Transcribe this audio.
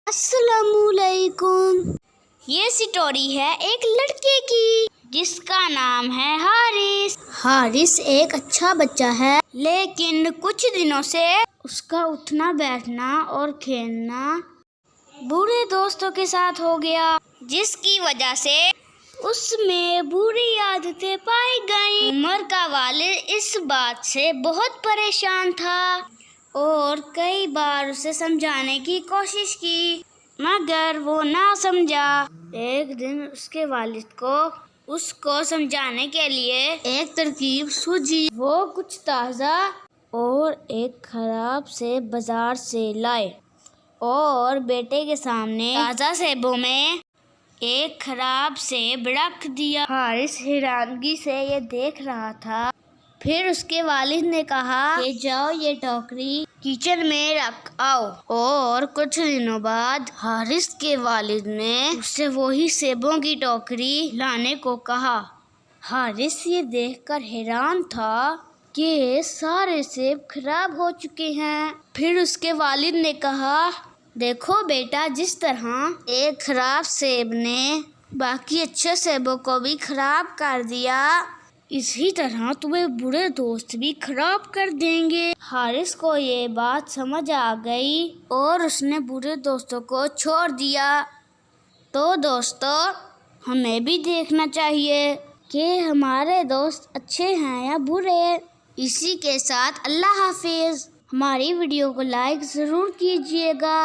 السلام علیکم۔ یہ سٹوری ہے ایک لڑکے کی جس کا نام ہے حارث۔ حارث ایک اچھا بچہ ہے، لیکن کچھ دنوں سے اس کا اٹھنا بیٹھنا اور کھیلنا برے دوستوں کے ساتھ ہو گیا، جس کی وجہ سے اس میں بری عادتیں پائی گئیں۔ عمر کا والد اس بات سے بہت پریشان تھا اور کئی بار اسے سمجھانے کی کوشش کی، مگر وہ نہ سمجھا۔ ایک دن اس کے والد کو اس کو سمجھانے کے لیے ایک ترکیب سوجھی۔ وہ کچھ تازہ اور ایک خراب سیب بازار سے لائے اور بیٹے کے سامنے تازہ سیبوں میں ایک خراب سیب رکھ دیا۔ حارث حیرانگی سے یہ دیکھ رہا تھا۔ پھر اس کے والد نے کہا کہ جاؤ یہ ٹوکری کچن میں رکھ آؤ، اور کچھ دنوں بعد حارث کے والد نے اس سے وہی سیبوں کی ٹوکری لانے کو کہا۔ حارث یہ دیکھ کر حیران تھا کہ سارے سیب خراب ہو چکے ہیں۔ پھر اس کے والد نے کہا، دیکھو بیٹا، جس طرح ایک خراب سیب نے باقی اچھے سیبوں کو بھی خراب کر دیا، اسی طرح تمہیں برے دوست بھی خراب کر دیں گے۔ حارث کو یہ بات سمجھ آ گئی اور اس نے برے دوستوں کو چھوڑ دیا۔ تو دوستو، ہمیں بھی دیکھنا چاہیے کہ ہمارے دوست اچھے ہیں یا برے۔ اسی کے ساتھ اللہ حافظ۔ ہماری ویڈیو کو لائک ضرور کیجیے گا۔